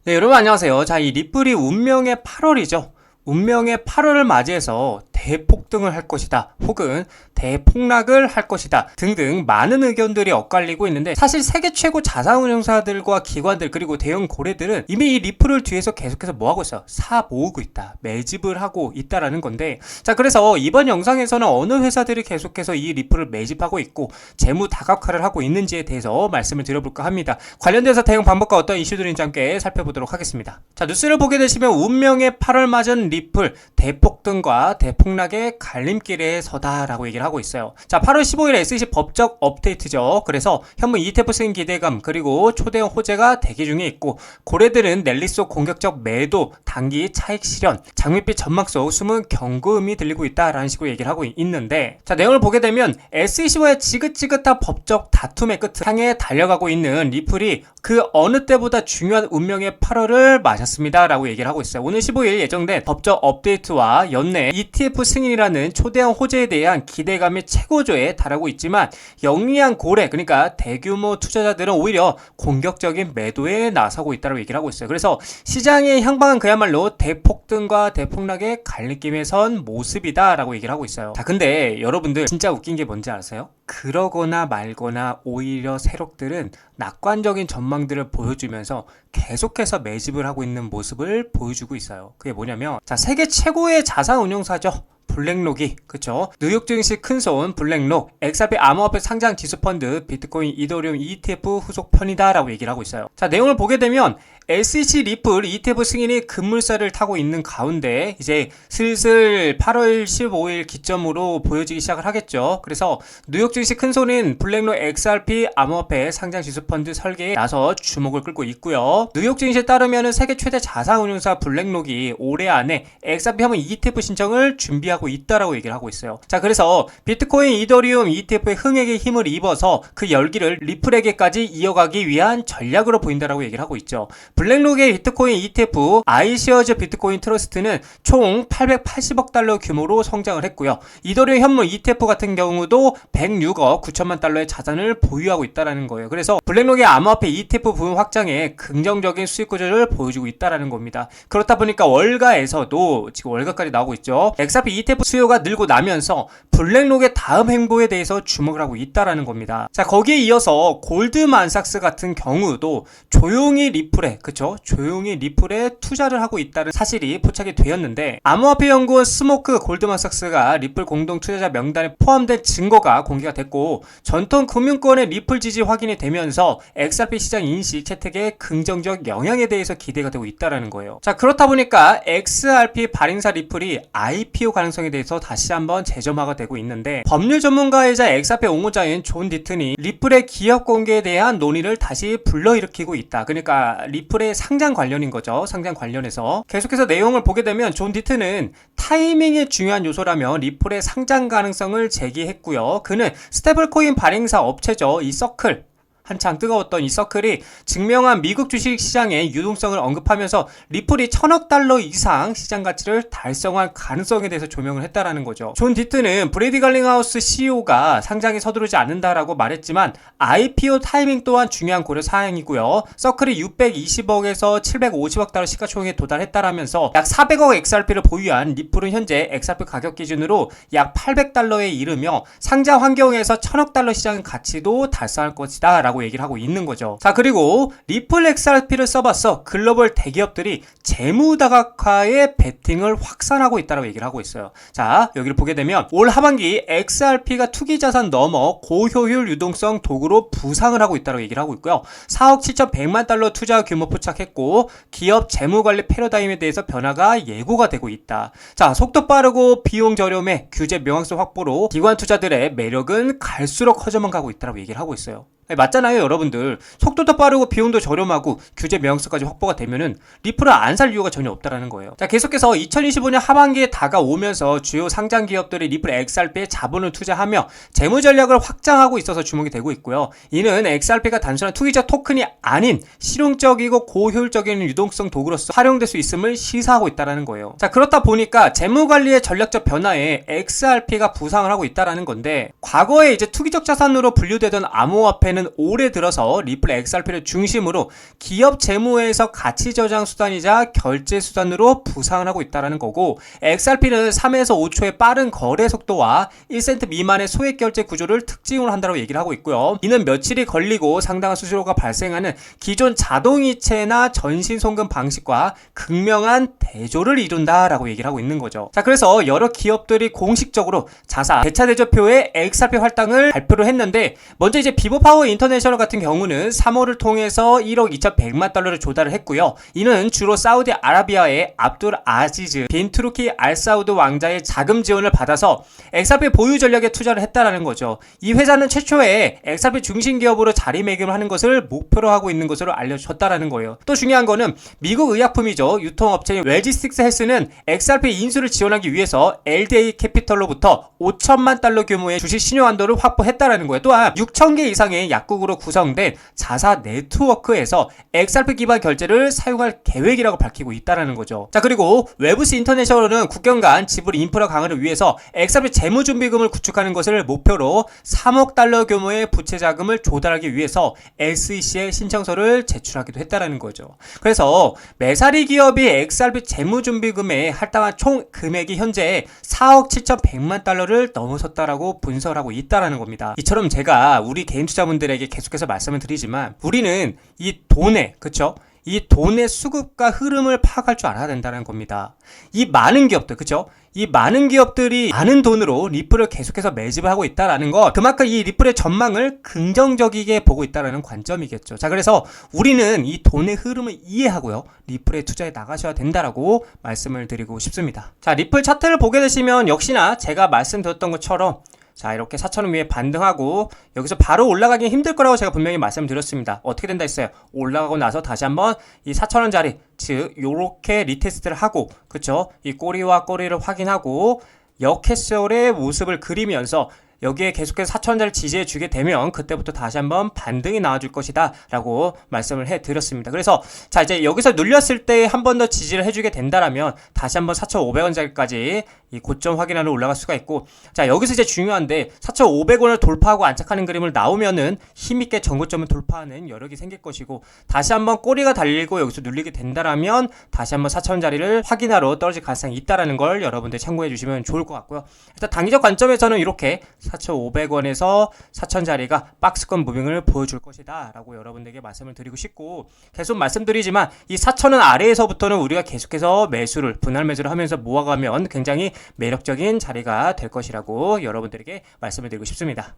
네, 여러분 안녕하세요. 자, 이 리플이 운명의 8월이죠. 운명의 8월을 맞이해서 대폭등을 할 것이다, 혹은 대폭락을 할 것이다 등등 많은 의견들이 엇갈리고 있는데, 사실 세계 최고 자산운용사들과 기관들 그리고 대형 고래들은 이미 이 리플을 뒤에서 계속해서 뭐하고 있어요? 사 모으고 있다, 매집을 하고 있다라는 건데, 자, 그래서 이번 영상에서는 어느 회사들이 계속해서 이 리플을 매집하고 있고 재무 다각화를 하고 있는지에 대해서 말씀을 드려볼까 합니다. 관련돼서 대응 방법과 어떤 이슈들인지 함께 살펴보도록 하겠습니다. 자, 뉴스를 보게 되시면 운명의 8월 맞은 리플 대폭등과 대폭락의 갈림길에 서다라고 얘기를 하고 있어요. 자, 8월 15일 SEC 법적 업데이트죠. 그래서 현물 ETF 승인 기대감 그리고 초대형 호재가 대기 중에 있고, 고래들은 랠리 속 공격적 매도, 단기 차익 실현, 장밋빛 전망 속 숨은 경고음이 들리고 있다라는 식으로 얘기를 하고 있는데, 자, 내용을 보게 되면 SEC와의 지긋지긋한 법적 다툼의 끝을 향해 달려가고 있는 리플이 그 어느 때보다 중요한 운명의 8월을 맞았습니다 라고 얘기를 하고 있어요. 오늘 15일 예정된 법적 업데이트와 연내 ETF 승인이라는 초대형 호재에 대한 기대감이 최고조에 달하고 있지만, 영리한 고래, 그러니까 대규모 투자자들은 오히려 공격적인 매도에 나서고 있다고 얘기를 하고 있어요. 그래서 시장의 향방은 그야말로 대폭등과 대폭락의 갈림길에 선 모습이다 라고 얘기를 하고 있어요. 자, 근데 여러분들 진짜 웃긴 게 뭔지 아세요? 그러거나 말거나 오히려 세력들은 낙관적인 전망들을 보여주면서 계속해서 매집을 하고 있는 모습을 보여주고 있어요. 그게 뭐냐면, 자, 세계 최고의 자산운용사죠. 블랙록이, 그쵸? 뉴욕 증시 큰손 블랙록, XRP 암호화폐 상장 지수펀드, 비트코인, 이더리움 ETF 후속 편이다 라고 얘기를 하고 있어요. 자, 내용을 보게 되면 SEC 리플 ETF 승인이 급물살을 타고 있는 가운데 이제 슬슬 8월 15일 기점으로 보여지기 시작을 하겠죠. 그래서 뉴욕 증시 큰손인 블랙록 XRP 암호화폐 상장 지수펀드 설계에 나서 주목을 끌고 있고요. 뉴욕 증시에 따르면 세계 최대 자산운용사 블랙록이 올해 안에 XRP 현물 ETF 신청을 준비하고 있다라고 얘기를 하고 있어요. 자, 그래서 비트코인, 이더리움 ETF의 흥행에 힘을 입어서 그 열기를 리플에게까지 이어가기 위한 전략으로 보인다라고 얘기를 하고 있죠. 블랙록의 비트코인 ETF 아이시어즈 비트코인 트러스트는 총 880억 달러 규모로 성장을 했고요. 이더리움 현물 ETF 같은 경우도 106억 9천만 달러의 자산을 보유하고 있다라는 거예요. 그래서 블랙록의 암호화폐 ETF 부분 확장에 긍정적인 수익 구조를 보여주고 있다라는 겁니다. 그렇다 보니까 월가에서도 지금 월가까지 나오고 있죠. XRP ETF 수요가 늘고 나면서 블랙록의 다음 행보에 대해서 주목을 하고 있다라는 겁니다. 자, 거기에 이어서 골드만삭스 같은 경우도 조용히 리플에, 그쵸? 조용히 리플에 투자를 하고 있다는 사실이 포착이 되었는데, 암호화폐 연구원 스모크 골드만삭스가 리플 공동 투자자 명단에 포함된 증거가 공개가 됐고, 전통 금융권의 리플 지지 확인이 되면서 XRP 시장 인식 채택에 긍정적 영향에 대해서 기대가 되고 있다라는 거예요. 자, 그렇다 보니까 XRP 발행사 리플이 IPO 가능성에 대해서 다시 한번 재점화가 되고 있는데, 법률 전문가이자 XRP 옹호자인 존 디튼이 리플의 기업 공개에 대한 논의를 다시 불러일으키고 있다. 그러니까 리플의 상장 관련인 거죠. 상장 관련해서 계속해서 내용을 보게 되면 존 디튼은 타이밍이 중요한 요소라며 리플의 상장 가능성을 제기했고요. 그는 스테이블코인 발행사 업체죠. 이 서클, 한창 뜨거웠던 이 서클이 증명한 미국 주식시장의 유동성을 언급하면서 리플이 1000억 달러 이상 시장 가치를 달성할 가능성에 대해서 조명을 했다라는 거죠. 존 디튼은 브래디 갈링하우스 CEO가 상장에 서두르지 않는다라고 말했지만 IPO 타이밍 또한 중요한 고려 사항이고요. 서클이 620억에서 750억 달러 시가총액에 도달했다라면서 약 400억 XRP를 보유한 리플은 현재 XRP 가격 기준으로 약 800달러에 이르며 상장 환경에서 1000억 달러 시장 가치도 달성할 것이다 라고 얘기를 하고 있는 거죠. 자, 그리고 리플 XRP를 써봤어 글로벌 대기업들이 재무 다각화에 베팅을 확산하고 있다고 얘기를 하고 있어요. 자, 여기를 보게 되면 올 하반기 XRP가 투기 자산 넘어 고효율 유동성 도구로 부상을 하고 있다고 얘기를 하고 있고요. 4억 7,100만 달러 투자 규모 포착했고, 기업 재무 관리 패러다임에 대해서 변화가 예고가 되고 있다. 자, 속도 빠르고 비용 저렴해 규제 명확성 확보로 기관 투자들의 매력은 갈수록 커져만 가고 있다고 얘기를 하고 있어요. 맞잖아요, 여러분들. 속도도 빠르고 비용도 저렴하고 규제 명확성까지 확보가 되면은 리플을 안 살 이유가 전혀 없다라는 거예요. 자, 계속해서 2025년 하반기에 다가오면서 주요 상장 기업들이 리플 XRP에 자본을 투자하며 재무 전략을 확장하고 있어서 주목이 되고 있고요. 이는 XRP가 단순한 투기적 토큰이 아닌 실용적이고 고효율적인 유동성 도구로서 활용될 수 있음을 시사하고 있다라는 거예요. 자, 그렇다 보니까 재무 관리의 전략적 변화에 XRP가 부상을 하고 있다라는 건데, 과거에 이제 투기적 자산으로 분류되던 암호화폐는 경우에는 올해 들어서 리플 XRP를 중심으로 기업 재무에서 가치 저장 수단이자 결제 수단으로 부상을 하고 있다는 거고, XRP는 3에서 5초의 빠른 거래 속도와 1센트 미만의 소액 결제 구조를 특징으로 한다고 얘기를 하고 있고요. 이는 며칠이 걸리고 상당한 수수료가 발생하는 기존 자동이체나 전신송금 방식과 극명한 대조를 이룬다라고 얘기를 하고 있는 거죠. 자, 그래서 여러 기업들이 공식적으로 자사 대차 대조표의 XRP 할당을 발표를 했는데, 먼저 이제 비보파워 인터내셔널 같은 경우는 3월을 통해서 1억 2,100만 달러를 조달을 했고요. 이는 주로 사우디아라비아의 압둘 아지즈 빈 투르키 알사우드 왕자의 자금 지원을 받아서 XRP 보유 전략에 투자를 했다라는 거죠. 이 회사는 최초에 XRP 중심 기업으로 자리매김을 하는 것을 목표로 하고 있는 것으로 알려졌다라는 거예요. 또 중요한 거는 미국 의약품이죠. 유통업체인 웰지스틱스 헬스는 XRP 인수를 지원하기 위해서 LDA 캐피털로부터 5천만 달러 규모의 주식 신용 한도를 확보했다라는 거예요. 또한 6,000개 이상의 약국으로 구성된 자사 네트워크에서 XRP 기반 결제를 사용할 계획이라고 밝히고 있다라는 거죠. 자, 그리고 웨브스 인터내셔널은 국경 간 지불 인프라 강화를 위해서 XRP 재무준비금을 구축하는 것을 목표로 3억 달러 규모의 부채 자금을 조달하기 위해서 SEC에 신청서를 제출하기도 했다라는 거죠. 그래서 메사리 기업이 XRP 재무준비금에 할당한 총 금액이 현재 4억 7,100만 달러를 넘어섰다라고 분석하고 있다라는 겁니다. 이처럼 제가 우리 개인 투자분들에게 계속해서 말씀을 드리지만, 우리는 이 돈의, 그쵸? 이 돈의 수급과 흐름을 파악할 줄 알아야 된다는 겁니다. 이 많은 기업들, 그쵸? 이 많은 기업들이 많은 돈으로 리플을 계속해서 매집을 하고 있다는 것, 그만큼 이 리플의 전망을 긍정적이게 보고 있다는 관점이겠죠. 자, 그래서 우리는 이 돈의 흐름을 이해하고요, 리플에 투자해 나가셔야 된다라고 말씀을 드리고 싶습니다. 자, 리플 차트를 보게 되시면 역시나 제가 말씀드렸던 것처럼, 자, 이렇게 4,000원 위에 반등하고 여기서 바로 올라가기 힘들 거라고 제가 분명히 말씀드렸습니다. 어떻게 된다 했어요? 올라가고 나서 다시 한번 이 4,000원짜리, 즉 요렇게 리테스트를 하고, 그쵸? 이 꼬리와 꼬리를 확인하고 역해설의 모습을 그리면서 여기에 계속해서 4,000원짜리 지지해 주게 되면 그때부터 다시 한번 반등이 나와줄 것이다 라고 말씀을 해드렸습니다. 그래서 자, 이제 여기서 눌렸을 때 한 번 더 지지를 해주게 된다라면 다시 한번 4,500원짜리까지 이 고점 확인하러 올라갈 수가 있고, 자, 여기서 이제 중요한데 4,500원을 돌파하고 안착하는 그림을 나오면은 힘있게 전고점을 돌파하는 여력이 생길 것이고, 다시 한번 꼬리가 달리고 여기서 눌리게 된다라면 다시 한번 4,000원짜리를 확인하러 떨어질 가능성이 있다라는 걸 여러분들 참고해 주시면 좋을 것 같고요. 일단 단기적 관점에서는 이렇게 4,500원에서 4,000짜리가 박스권 무빙을 보여줄 것이다 라고 여러분들에게 말씀을 드리고 싶고, 계속 말씀드리지만 이 4,000원 아래에서부터는 우리가 계속해서 매수를, 분할 매수를 하면서 모아가면 굉장히 매력적인 자리가 될 것이라고 여러분들에게 말씀을 드리고 싶습니다.